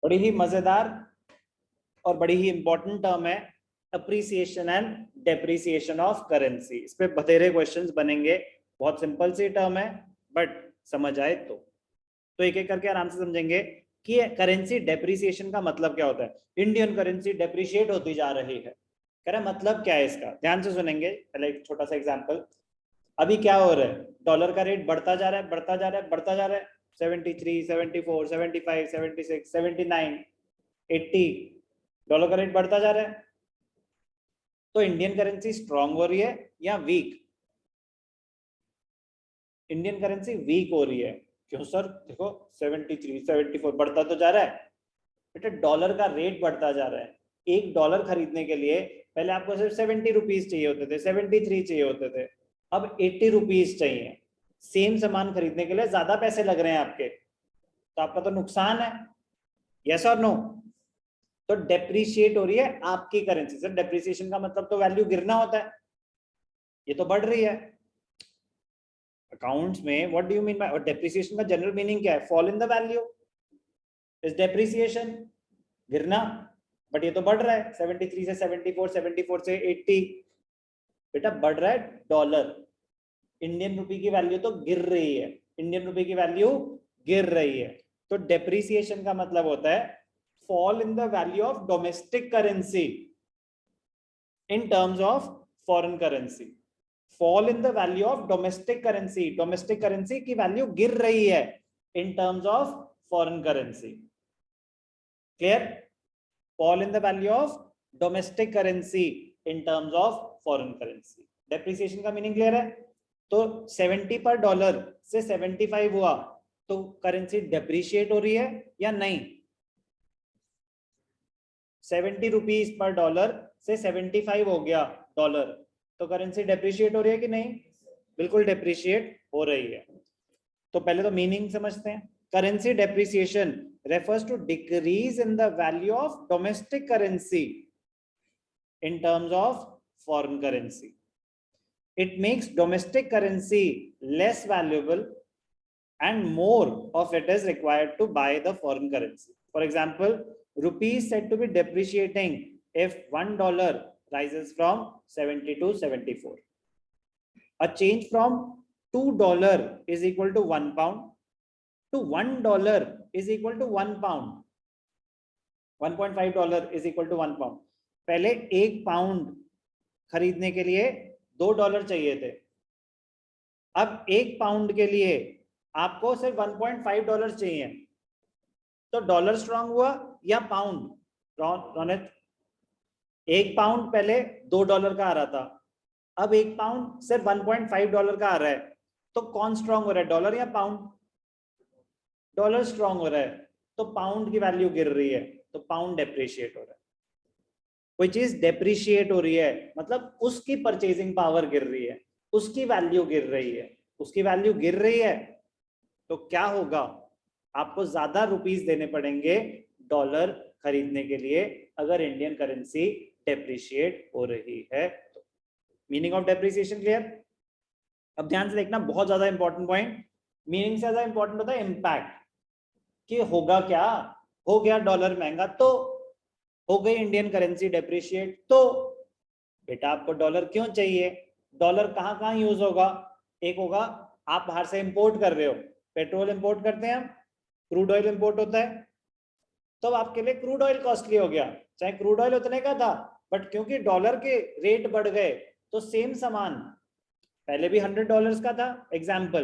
बड़ी ही मजेदार और बड़ी ही इंपॉर्टेंट टर्म है appreciation and depreciation of currency. इस पे बतेरे क्वेश्चंस बनेंगे। बहुत सिंपल सी टर्म है, बट समझ आए तो एक एक करके आराम से समझेंगे कि करेंसी डेप्रिसिएशन का मतलब क्या होता है। इंडियन करेंसी डेप्रिशिएट होती जा रही है, कह रहा मतलब क्या है इसका, ध्यान से सुनेंगे। पहले एक छोटा सा एग्जांपल। अभी क्या हो रहा है, डॉलर का रेट बढ़ता जा रहा है, बढ़ता जा रहा है, बढ़ता जा रहा है। 73, 74, 75, 76, 79, 80 डॉलर का रेट बढ़ता जा रहा है। तो इंडियन करेंसी स्ट्रांग हो रही है या वीक? इंडियन करेंसी वीक हो रही है। क्यों सर? देखो 73, 74 बढ़ता तो जा रहा है बेटा, डॉलर का रेट बढ़ता जा रहा है। एक डॉलर खरीदने के लिए पहले आपको सिर्फ 70 रुपीज चाहिए होते थे, 73 चाहिए होते थे, अब 80 रुपीज चाहिए। सेम सामान खरीदने के लिए ज्यादा पैसे लग रहे हैं आपके, तो आपका तो नुकसान है। यस और नो? तो डेप्रिशिएट हो रही है आपकी करेंसी। सर डेप्रिसिएशन का मतलब तो वैल्यू गिरना होता है, ये तो बढ़ रही है। अकाउंट्स में what do you mean by, और डेप्रिसिएशन का जनरल मीनिंग क्या है? Fall in the value is depreciation, गिरना। बट ये तो बढ़ रहा है 73 से 74, 74 से 80, बेटा बढ़ रहा है डॉलर। इंडियन रुपी की वैल्यू तो गिर रही है, इंडियन रुपी की वैल्यू गिर रही है। तो डेप्रिसिएशन का मतलब होता है fall in the value of domestic currency in terms of foreign currency. Fall in the value of domestic currency, domestic currency की वैल्यू गिर रही है इन terms of foreign currency. Clear? Fall in the value of domestic currency in terms of foreign currency. Depreciation का meaning clear है? तो 70 पर dollar से 75 हुआ तो करेंसी डेप्रिशिएट हो रही है या नहीं? 70 रुपीज पर डॉलर से 75 हो गया डॉलर, तो करेंसी डेप्रिशिएट हो रही है कि नहीं? बिल्कुल डेप्रिशिएट हो रही है। तो पहले तो मीनिंग समझते हैं। Currency depreciation refers to decrease in the value of domestic currency in terms of foreign currency. It makes domestic currency less valuable and more of it is required to buy the foreign currency. For example, rupee is said to be depreciating if $1 rises from 70 to 74. A change from $2 is equal to £1 to $1 is equal to £1. $1.5 is equal to £1. पहले £1 खरीदने के लिए $2 चाहिए थे, अब £1 के लिए आपको सिर्फ $1.5 चाहिए। तो डॉलर स्ट्रांग हुआ या पाउंड? रोनित, £1 पहले $2 का आ रहा था, अब £1 सिर्फ $1.5 का आ रहा है, तो कौन स्ट्रांग हो रहा है, डॉलर या पाउंड? डॉलर स्ट्रांग हो रहा है, तो पाउंड की वैल्यू गिर रही है, तो पाउंड डेप्रिशिएट हो रहा है। कोई चीज डेप्रिशिएट हो रही है मतलब उसकी परचेजिंग पावर गिर रही है, उसकी वैल्यू गिर रही है। उसकी वैल्यू गिर रही है तो क्या होगा, आपको ज्यादा रुपीस देने पड़ेंगे डॉलर खरीदने के लिए अगर इंडियन करेंसी डेप्रिशिएट हो रही है तो। Meaning of depreciation clear? अब ध्यान से देखना, बहुत ज्यादा इंपॉर्टेंट पॉइंट। मीनिंग से ज्यादा इंपॉर्टेंट होता है इम्पैक्ट, कि होगा क्या। हो गया डॉलर महंगा तो हो गई इंडियन करेंसी डेप्रिशिएट, तो बेटा आपको डॉलर क्यों चाहिए? डॉलर कहाँ कहाँ यूज होगा? एक होगा आप बाहर से इंपोर्ट कर रहे हो, पेट्रोल इंपोर्ट करते हैं हम, क्रूड ऑयल इंपोर्ट होता है, तो आपके लिए क्रूड ऑयल कॉस्टली हो गया। चाहे क्रूड ऑयल उतने का था, बट क्योंकि डॉलर के रेट बढ़ गए तो सेम सामान पहले भी $100 का था। एग्जाम्पल,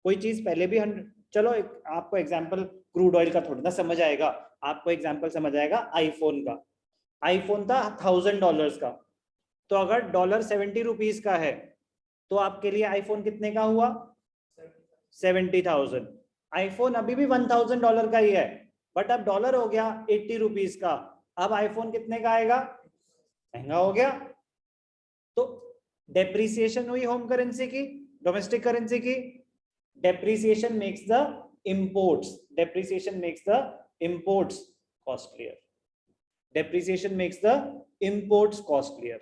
कोई चीज पहले भी 100, चलो आपको एग्जाम्पल क्रूड ऑयल का थोड़ा ना समझ आएगा, आपको एग्जाम्पल समझ आएगा आईफोन का। आईफोन था $1000 का, तो अगर डॉलर 70 रुपीज का है तो आपके लिए आईफोन कितने का हुआ? 70,000। आईफोन अभी भी $1000 का ही है, बट अब डॉलर हो गया 80 रुपीज का, अब आईफोन कितने का आएगा? महंगा हो गया। तो डेप्रिसिएशन हुई होम करेंसी की, डोमेस्टिक करेंसी की। Depreciation makes the imports, depreciation makes the imports costlier, depreciation makes the imports costlier.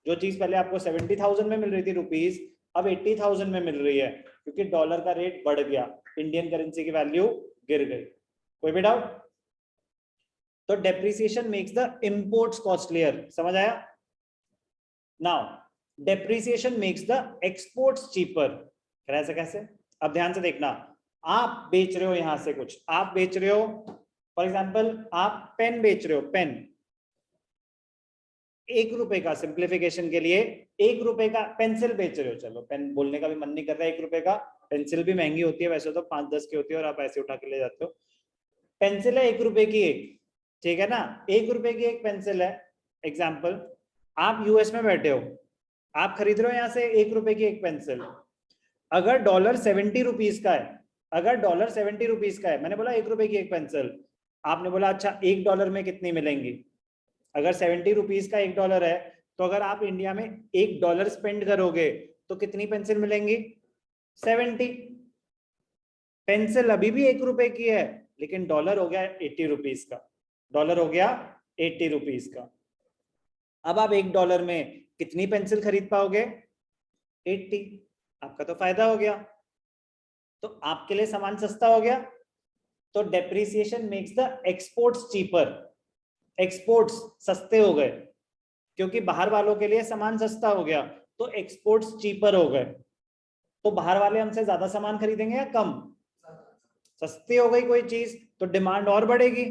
जो चीज पहले आपको 70,000 में मिल रही थी रुपीस, अब 80,000 में मिल रही है, क्योंकि डॉलर का रेट बढ़ गया, इंडियन करेंसी की वैल्यू गिर गई। कोई भी डाउट? तो depreciation makes the imports costlier, समझ आया? Now depreciation makes the exports cheaper. कैसे कैसे? अब ध्यान से देखना, आप बेच रहे हो यहां से कुछ, आप बेच रहे हो फॉर एग्जाम्पल आप पेन बेच रहे हो, पेन 1 रुपए का, सिंप्लीफिकेशन के लिए 1 रुपए का पेंसिल बेच रहे हो, चलो पेन बोलने का भी मन नहीं कर रहा है, 1 रुपए का पेंसिल भी महंगी होती है वैसे तो, 5-10 की होती है और आप ऐसे उठा के ले जाते हो। पेंसिल है 1 रुपए की एक, ठीक है ना, 1 रुपए की एक पेंसिल है एग्जाम्पल। आप यूएस में बैठे हो, आप खरीद रहे हो यहाँ से 1 रुपए की एक पेंसिल। अगर डॉलर 70 रुपीज का है, अगर डॉलर 70 रुपीज का है, मैंने बोला 1 रुपए की एक पेंसिल, आपने बोला अच्छा $1 में कितनी मिलेंगी? अगर 70 रुपीज का $1 है, तो अगर आप इंडिया में $1 स्पेंड करोगे तो कितनी पेंसिल मिलेंगी? 70। पेंसिल अभी भी 1 रुपए की है, लेकिन डॉलर हो गया 80 रुपीज का, डॉलर हो गया 80 रुपीज का। अब आप $1 में कितनी पेंसिल खरीद पाओगे? 80। आपका तो फायदा हो गया, तो आपके लिए सामान सस्ता हो गया। तो depreciation makes the exports cheaper, exports सस्ते हो गए क्योंकि बाहर वालों के लिए सामान सस्ता हो गया, तो एक्सपोर्ट्स चीपर हो गए। तो बाहर वाले हमसे ज्यादा सामान खरीदेंगे या कम? सस्ती हो गई कोई चीज तो डिमांड और बढ़ेगी,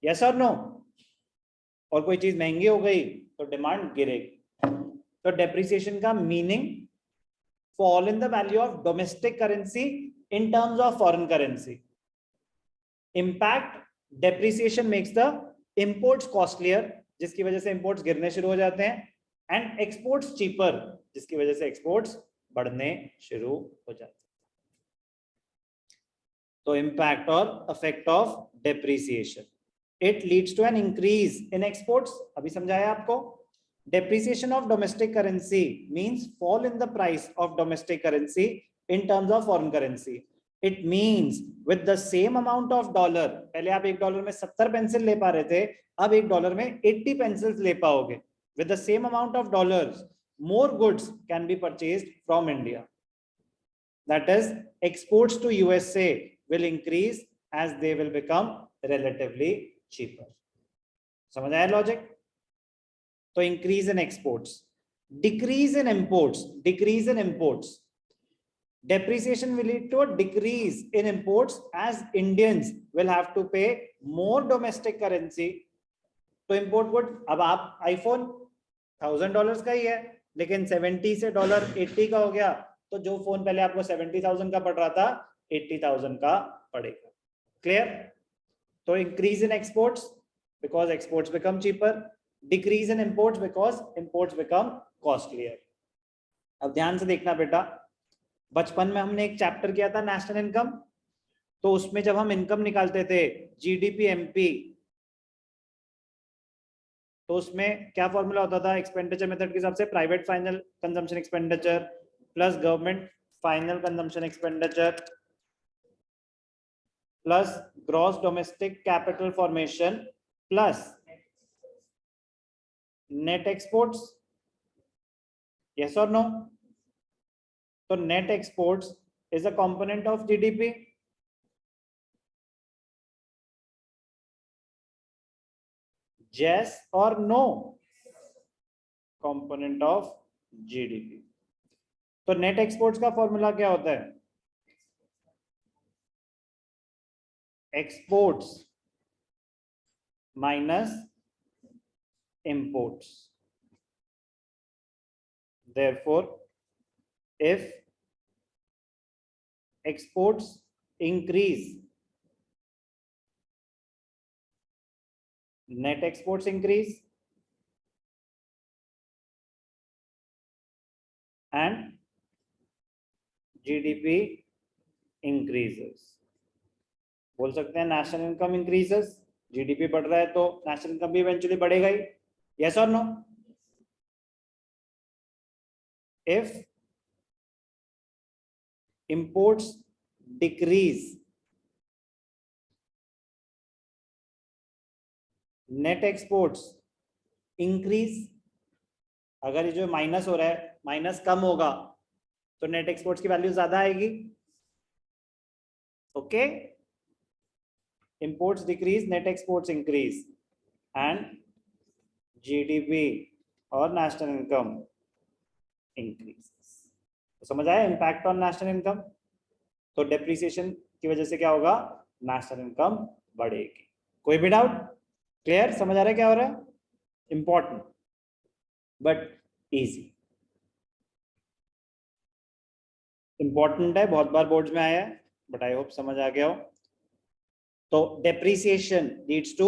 यस और नो? और कोई चीज महंगी हो गई तो डिमांड गिरेगी। तो डेप्रिसिएशन का meaning fall in the value of domestic currency in terms of foreign currency. Impact, depreciation makes the imports costlier, जिसकी वजह से इंपोर्ट्स गिरने शुरू हो जाते हैं, एंड एक्सपोर्ट्स चीपर, जिसकी वजह से एक्सपोर्ट्स बढ़ने शुरू हो जाते हैं। तो इम्पैक्ट और effect of depreciation, it leads to an increase in exports, अभी समझाया आपको। Depreciation of domestic currency means fall in the price of domestic currency in terms of foreign currency. It means with the same amount of dollar, पहले आप $1 में 70 pencil ले पा रहे थे, अब $1 में 80 पेंसिल्स ले पाओगे। With the same amount of dollars more goods can be purchased from India. That is, exports to USA will increase as they will become relatively cheaper. समझ आया लॉजिक? तो increase in exports, decrease in imports, decrease in imports. Depreciation will lead to a decrease in imports as Indians will have to pay more domestic currency to import goods. अब आप iPhone $1000 का ही है, लेकिन 70 से $80 का हो गया, तो जो फोन पहले आपको 70,000 का पड़ रहा था 80,000 का पड़ेगा। क्लियर? तो increase in exports because exports become cheaper, decrease in imports because imports become costlier. अब ध्यान से देखना बेटा, बचपन में हमने एक चैप्टर किया था नेशनल इनकम, तो उसमें जब हम इनकम निकालते थे जीडीपी एमपी, तो उसमें क्या फॉर्मूला होता था एक्सपेंडिचर मेथड के हिसाब से? Private final consumption expenditure plus government final consumption expenditure plus gross domestic capital formation plus net exports, yes और नो? तो net exports is a component of GDP. Yes or no? Component of GDP. तो net exports का formula क्या होता है? Exports minus imports. Therefore, if exports increase, net exports increase and GDP increases. बोल सकते हैं नेशनल इनकम इंक्रीजेस, जीडीपी बढ़ रहा है तो नेशनल इनकम भी इवेंचुअली बढ़ेगा ही, यस और no? If imports decrease, net exports increase. अगर ये जो माइनस हो रहा है माइनस कम होगा तो नेट एक्सपोर्ट्स की वैल्यू ज्यादा आएगी। Okay, imports decrease, net exports increase, and GDP और national income increases. तो समझ आया इम्पैक्ट ऑन नेशनल इनकम? तो डेप्रिसिएशन की वजह से क्या होगा? नेशनल इनकम बढ़ेगी. कोई भी डाउट? क्लियर? समझ आ रहा है क्या हो रहा है? Important but easy. इंपॉर्टेंट है, बहुत बार बोर्ड्स में आया है, बट आई होप समझ आ गया हो. तो depreciation leads to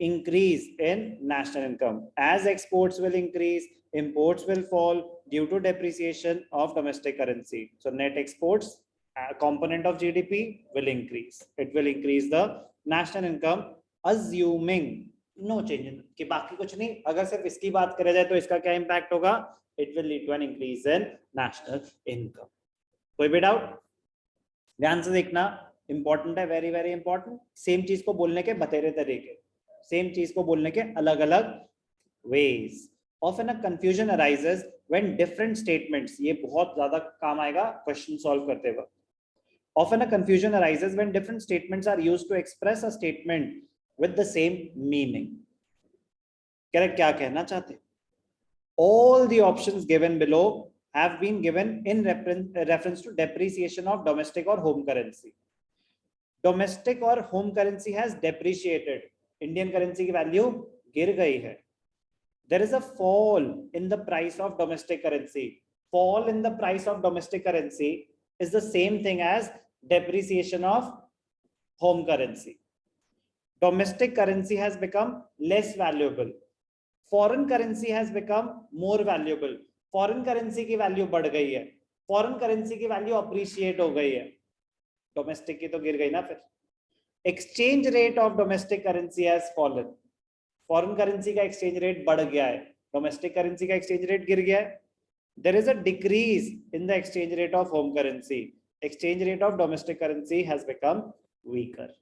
increase in national income. As exports will increase, imports will fall due to depreciation of domestic currency. So net exports, a component of GDP, will increase. It will increase the national income, assuming no change in कि बाकी कुछ नहीं. अगर सिर्फ इसकी बात करें जाए तो इसका क्या इम्पैक्ट होगा? It will lead to an increase in national income. कोई भी डाउट? ध्यान से देखना, इंपॉर्टेंट है, वेरी वेरी इंपॉर्टेंट. सेम चीज को बोलने के बतेरे तरीके, सेम चीज को बोलने के अलग अलग ways. Often a confusion arises when different statements, ये बहुत ज्यादा काम आएगा क्वेश्चन सॉल्व करते वक्त. Often a confusion arises when different statements are used to express a statement with the same meaning. Correct? क्या कहना चाहते? All the options given below have been given in reference to depreciation of domestic or home currency. Domestic or home currency has depreciated. Indian currency की value गिर गई है. There is a fall in the price of domestic currency. Fall in the price of domestic currency is the same thing as depreciation of home currency. Domestic currency has become less valuable. Foreign currency has become more valuable. Foreign currency की value बढ़ गई है, foreign currency की value appreciate हो गई है, domestic की तो गिर गई ना. फिर exchange rate of domestic currency has fallen. Foreign currency का एक्सचेंज रेट बढ़ गया है, डोमेस्टिक करेंसी का एक्सचेंज रेट गिर गया है. There is a decrease in the exchange rate of home currency. Exchange rate of domestic currency has become weaker.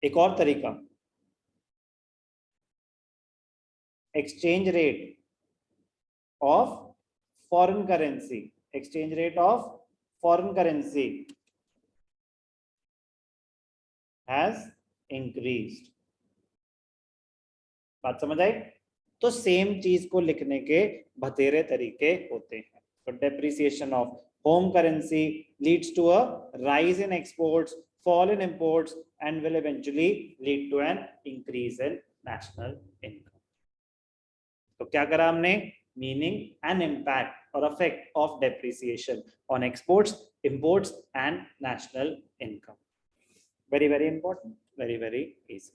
एक और तरीका, exchange rate of foreign currency, exchange rate of foreign currency has increased. बात समझ आई? तो same चीज को लिखने के बतेरे तरीके होते हैं. तो depreciation of home currency leads to a rise in exports, fall in imports, and will eventually lead to an increase in national income. तो क्या करा हमने? मीनिंग एंड इम्पैक्ट और effect of depreciation on exports, imports and national income. Very very important, very very easy.